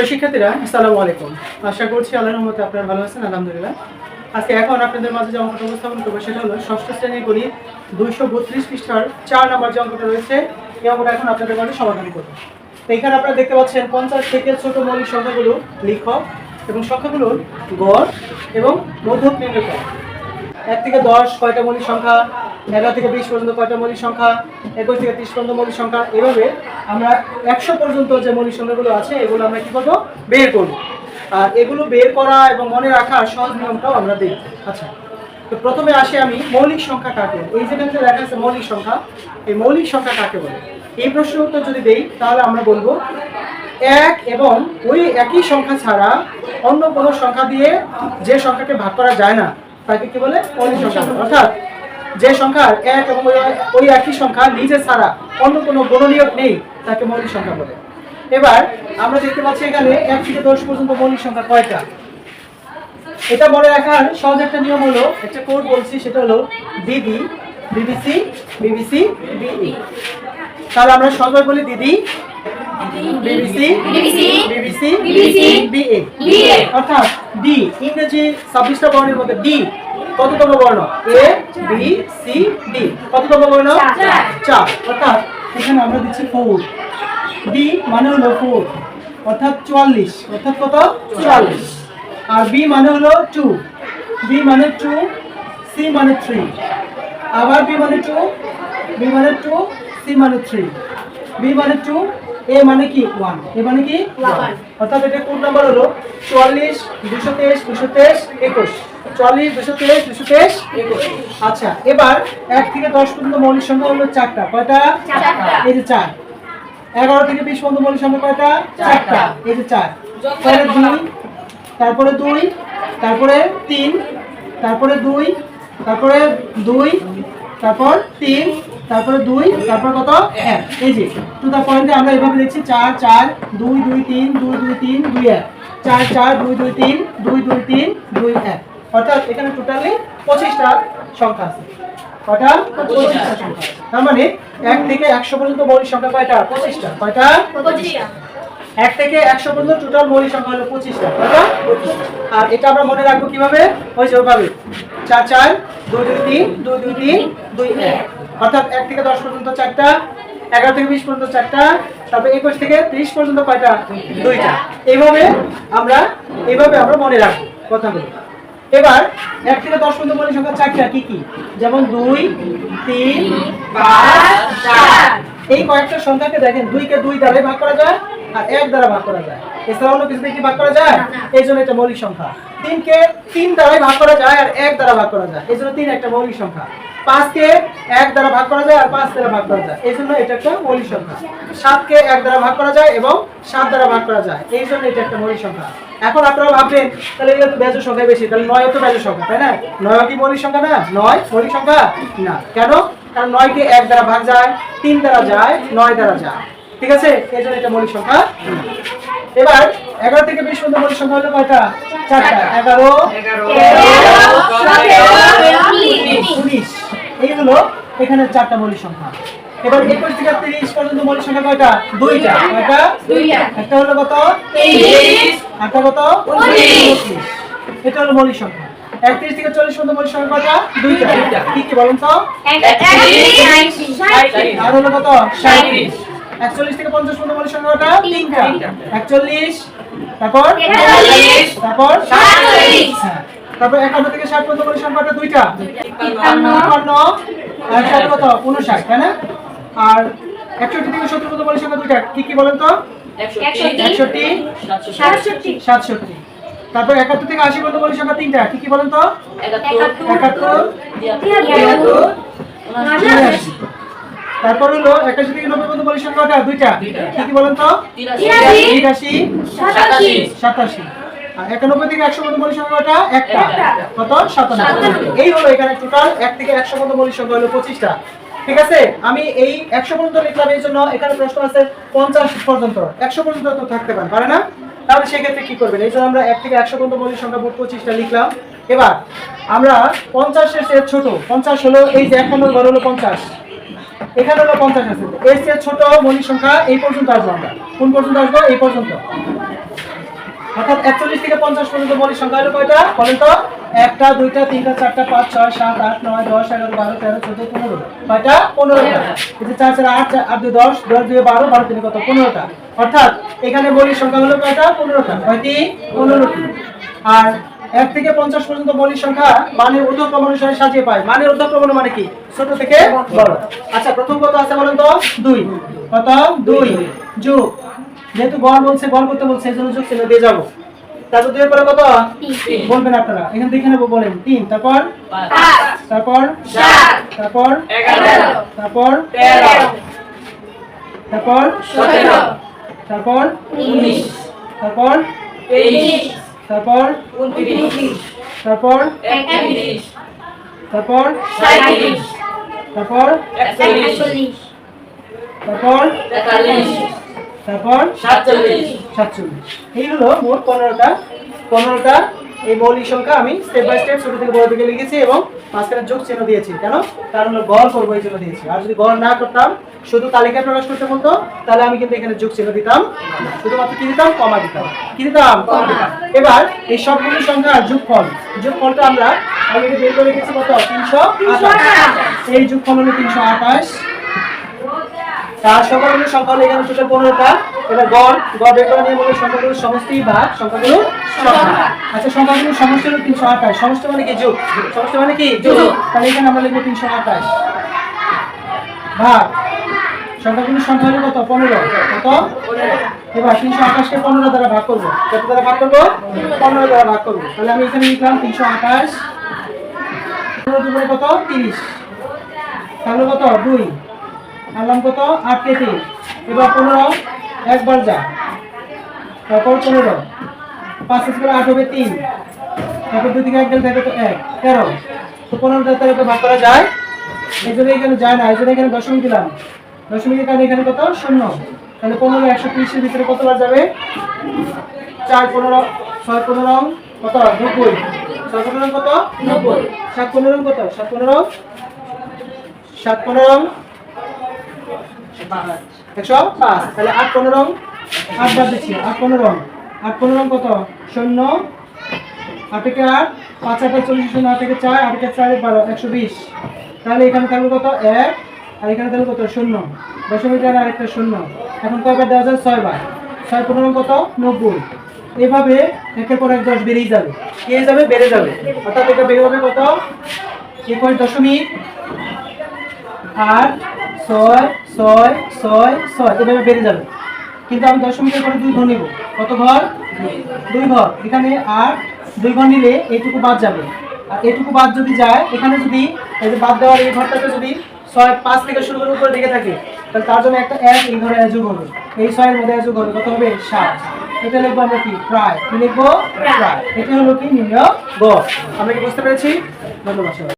শিক্ষার্থীরা আসসালামু আলাইকুম। আশা করছি আল্লাহর রহমতে আপনারা ভালো আছেন। আলহামদুলিল্লাহ। আজকে এখন আপনাদের মাঝে যে অঙ্কটা উপস্থাপন করবো সেটা হলো ষষ্ঠ শ্রেণীর গণিত 232 পৃষ্ঠার 4 নম্বর যে অঙ্কটা রয়েছে এই অঙ্কটা এখন আপনাদের মাঝে সমাধান করব। তো এখানে আপনারা দেখতে পাচ্ছেন 50 থেকে ছোট মৌলিক সংখ্যাগুলো লিখো এবং সংখ্যাগুলোর গড় এবং মধ্যক নির্ণয় করো। 1 থেকে 10 কয়টা মৌলিক সংখ্যা, 11 থেকে 20 পর্যন্ত কয়টা মৌলিক সংখ্যা, 21 থেকে 30 পর্যন্ত মৌলিক সংখ্যা, এভাবে আমরা 100 পর্যন্ত যে মৌলিক সংখ্যাগুলো আছে এগুলো আমরা কি করব, বের করব। আর এগুলো বের করা এবং মনে রাখার সহজ নিয়মটাও আমরা দেখব। আচ্ছা, তো প্রথমে আসি আমি মৌলিক সংখ্যা কাকে, এই যেখানে লেখা আছে মৌলিক সংখ্যা, এই মৌলিক সংখ্যা কাকে বলে এই প্রশ্নের উত্তর যদি দেই তাহলে আমরা বলবো এক এবং ওই একই সংখ্যা ছাড়া অন্য কোনো সংখ্যা দিয়ে যে সংখ্যাকে ভাগ করা যায় না তাকে কি বলে, মৌলিক সংখ্যা বলে। অর্থাৎ যে সংখ্যার এক এবং ওই একই সংখ্যা নিজে ছাড়া অন্য কোনো গুণনীয়ক নেই তাকে মৌলিক সংখ্যা বলে। এবার আমরা দেখতে পাচ্ছি এখানে 1 থেকে 10 পর্যন্ত মৌলিক সংখ্যা কয়টা, এটা মনে রাখার সহজ একটা নিয়ম হলো, একটা কোড বলছি, সেটা হলো দিদি, বিবিসি, বিবিসি, বিই। তাহলে আমরা সবাই বলি দিদি, বিবিসি, বিবিসি, বিই। অর্থাৎ ডি ইংরেজি 26টা বর্ণের মধ্যে ডি কততম বর্ণ, এ বি সি ডি কততম বর্ণ, 4। অর্থাৎ এখানে আমরা দিচ্ছি 4। ডি মানে হলো 4 অর্থাৎ 44, অর্থাৎ কত, 44। আর বি মানে হলো 2, বি মানে 2, সি মানে 3, আবার বি মানে 2, বি মানে 2, সি মানে 3, বি মানে 2, এ মানে কি 1, এ মানে কি 1। অর্থাৎ এটা কোড নাম্বার হলো 44, 223, 223, 21, 44, 223, 223, 21। আচ্ছা, এবার 1 থেকে 10 পর্যন্ত মৌলিক সংখ্যা হলো 4টা, কয়টা, 4টা, এই যে 4। 11 থেকে 20 পর্যন্ত মৌলিক সংখ্যা কয়টা, 4টা, এই যে 4। তারপরে 2, তারপরে 2, তারপরে 3, তারপরে 2, তারপরে 2, তারপর 3, তারপরে 2, তারপর কত, 1। এই যে টু দা পয়েন্টে আমরা এভাবে লিখছি 4 4 2 2 3 2 2 3 2 1, 4 4 2 2 3 2 2 3 2 1। অর্থাৎ এখানে টোটালি 25টা সংখ্যা আছে। কয়টা, 25টা সংখ্যা। তার মানে 1 থেকে 100 পর্যন্ত মৌলিক সংখ্যা কয়টা, 25টা, কয়টা, 25টা। 1 থেকে 100 পর্যন্ত টোটাল মৌলিক সংখ্যা হলো 25টা, কয়টা, 25টা। আর এটা আমরা মনে রাখবো কিভাবে, ওই যে ওইভাবে 4 4 2 2 3 2 2 3 2 1। অর্থাৎ 1 থেকে 10 পর্যন্ত 4টা, 11 থেকে 20 পর্যন্ত 4টা, তারপর 21 থেকে 30 পর্যন্ত কয়টা, 2টা। এইভাবে আমরা মনে রাখবো কথাগুলো। এবার 1 থেকে 10 পর্যন্ত মৌলিক সংখ্যা 4টা কি কি, যেমন 2 3 5 7। এই কয়েকটা সংখ্যাকে দেখেন 2 কে 2 দ্বারা ভাগ করা যায় আর 1 দ্বারা ভাগ করা যায়, এছাড়া অন্য কিছু দিয়ে কি ভাগ করা যায়, এই জন্য এটা মৌলিক সংখ্যা। 3 কে 3 দ্বারা ভাগ করা যায় আর 1 দ্বারা ভাগ করা যায়, এই জন্য 3 একটা মৌলিক সংখ্যা। 5 কে 1 দ্বারা ভাগ করা যায় আর 5 দ্বারা ভাগ করা যায়, এই জন্য এটা একটা মৌলিক সংখ্যা। 7 কে 1 দ্বারা ভাগ করা যায় এবং 7 দ্বারা ভাগ করা যায়, এই জন্য এটা একটা মৌলিক সংখ্যা। এখন আপনারা ভাববেন তাহলে এগুলো তো বেজোড় সংখ্যা বেশি, তাহলে 9 তো বেজোড় সংখ্যা, তাই না? 9 কি মৌলিক সংখ্যা না? 9 মৌলিক সংখ্যা না। কেন? কারণ 9 কে 1 দ্বারা ভাগ যায়, 3 দ্বারা যায়, 9 দ্বারা যায়, ঠিক আছে? এই জন্য এটা মৌলিক সংখ্যা। এবার 11 থেকে 20 পর্যন্ত মৌলিক সংখ্যা হলো কয়টা, 4টা, 11 19। এইগুলো এখানে 4টা মৌলিক সংখ্যা। এবার 21 থেকে 30 পর্যন্ত মৌলিক সংখ্যা কয়টা, 2টা, কয়টা, 2টা। একটা হলো কত, 23, আরটা কত, 29। এটা হলো মৌলিক সংখ্যা। 31 থেকে 40 পর্যন্ত মৌলিক সংখ্যা কয়টা, 2টা। কি কি বলেন তো, 41, আর হলো কত, 37। 41 থেকে 50 পর্যন্ত মৌলিক সংখ্যা কয়টা, 3টা। 41, তারপর 43, তারপর 47। হ্যাঁ, তারপর 51 থেকে 60 পর্যন্ত মৌলিক সংখ্যা কয়টা, 2টা। 53, আর 60 কত, 59, তাই না? আর 61 থেকে 70 পর্যন্ত মৌলিক সংখ্যা 2টা। কি কি বলেন তো, 61, 67। তারপর 71 থেকে 80 পর্যন্ত মৌলিক সংখ্যা 3টা। কি কি বলেন তো, 71, 73, 83। তারপর হলো 81 থেকে 90 পর্যন্ত মৌলিক সংখ্যা 2টা। কি কি বলেন তো, 83, 87। আর 91 থেকে 100 পর্যন্ত মৌলিক সংখ্যা একটা, কত, 97। এই হলো এখানে টোটাল 1 থেকে 100 পর্যন্ত মৌলিক সংখ্যা হলো 25টা, ঠিক আছে? আমি এই 100 পর্যন্ত লিখলাম, এই জন্য এখানে প্রশ্ন আছে 50 পর্যন্ত, 100 পর্যন্ত তো থাকতে পারে না? তাহলে সেক্ষেত্রে কি করবেন, এই জন্য আমরা 1 থেকে 100 পর্যন্ত মৌলিক সংখ্যা 25টা লিখলাম। এবার আমরা 50 এর চেয়ে ছোট, 50 হলো এই যে 1 নম্বর ঘর হলো 50, এখানে হলো 50 আছে, এর চেয়ে ছোট মৌলিক সংখ্যা এই পর্যন্ত আসবো আমরা। কোন পর্যন্ত আসবো, এই পর্যন্ত। অর্থাৎ 41 থেকে 50 পর্যন্ত মৌলিক সংখ্যা হলো কয়টা বলেন তো? 1টা 2টা 3টা 4টা 5 6 7 8 9 10 11 12 13 14 15 কয়টা 15টা। এই যে 4 4 8 8 2 10 10 2 12 12 3 কত 15টা। অর্থাৎ এখানে মৌলিক সংখ্যা হলো কয়টা 15টা। কয়টি 15টি। আর 1 থেকে 50 পর্যন্ত মৌলিক সংখ্যা মানের ঊর্ধ্বক্রম অনুসারে সাজিয়ে পায়। মানের ঊর্ধ্বক্রম মানে কি? ছোট থেকে বড়। আচ্ছা প্রথম কত আছে বলেন তো? 2 কত 2 যোগ, যেহেতু গড় বলছে গড় করতে বলছে এজন্য যোগ চিহ্ন দিয়ে যাব। তারপর 2 এর পরে কত বলবেন আপনারা, এখানে দেখে নেব বলেন 3 তারপর 5 তারপর 7 তারপর 11 তারপর 13 তারপর 17 তারপর 19 তারপর 23 তারপর 29 তারপর 31 তারপর 37 তারপর 41 তারপর 43 তারপর 47। এই হলো মোট 15টা এই মৌলিক সংখ্যা আমি স্টেপ বাই স্টেপ ছোট থেকে বড় দিকে লিখেছি এবং মাঝখানে যোগ চিহ্ন দিয়েছি। কেন? কারণ হলো গড় করবো এই জন্য দিয়েছি। আর যদি গড় না করতাম শুধু তালিকা প্রকাশ করতে বলতো তাহলে আমি কিন্তু এখানে যোগ চিহ্ন দিতাম, শুধুমাত্র কি দিতাম কমা দিতাম। কি দিতাম? কমা দিতাম। এবার এই সবগুলো সংখ্যার যোগফলটা আমরা অলরেডি বের করে রেখেছি কত 328। এই যোগফল হলো 328। তার সকলগুলো সংখ্যা হলো এখানে টোটাল 15টা। এবার গড় বের করে নিয়ে বলে সংখ্যাগুলোর সমষ্টি ভাগ সংখ্যাগুলোর সংখ্যা। আচ্ছা সংখ্যাগুলোর সমষ্টি হলো 328। সমষ্টি মানে কি? যোগ। সমষ্টি মানে কি? যোগ। তাহলে এখানে আমরা লিখব 328 ভাগ সংখ্যাগুলোর সংখ্যা হলো কত 15 কত 15। এবার 328 কে 15 দ্বারা ভাগ করব। কত দ্বারা ভাগ করব? 15 দ্বারা ভাগ করব। তাহলে আমি এখানে লিখলাম 328 15 দুগুণে কত 30 তাহলে কত 2 আনলাম কত 8 কে 3। এবার 15 একবার যা তারপর 15 5 করে 8 হবে 3 তারপর 2 থেকে 1 গেলে থাকে তো 1 13। তো 15 দ্বারা ভাগ করা যায়, এজন্য এখানে যায় না, এজন্য এখানে দশমিক দিলাম। দশমিকের কারণে এখানে কত 0। তাহলে 15 130 এর ভিতরে কতবার যাবে? 4 15 6 15 কত 90 6 15 কত 90 7 15 কত 7 15 7 15 105। তাহলে 8 15 8 বার দিচ্ছি 8 15 8 15 কত 0 8 থেকে 8 5 8 40 0 8 থেকে 4 8 থেকে 4 12 120। তাহলে এখানে থাকলো কত 1 আর এখানে থাকলো কত 0 দশমিক আর আরেকটা 0। এখন কয়বার দেওয়া যায়? 6 বার। 6 15 কত 90। এইভাবে একের পর এক 10 বেড়েই যাবে। কি হয়ে যাবে? বেড়ে যাবে। অর্থাৎ এটা বেড়ে হবে কত 21.8 6 6 6 6 এভাবে বেড়ে যাবে। কিন্তু আমি দশমিকের পরে 2 ঘর নিব। কত ঘর? 2 ঘর। এখানে 8 2 ঘর নিলে এইটুকু বাদ যাবে। আর এইটুকু বাদ যদি যায় এখানে যদি এই যে বাদ দেওয়ার এই ঘরটাতে যদি 6 5 থেকে শুরু করে উপরে দিকে থাকে তাহলে তার জন্য একটা 1 এই ঘরে যোগ হবে। এই 6 এর মধ্যে যোগ হবে কত হবে 7। এটা লিখবো আমরা কি প্রায়। কি লিখবো? প্রায়। এটা হলো কি নির্ণয় গড়। আমরা কি বুঝতে পেরেছি? ধন্যবাদ।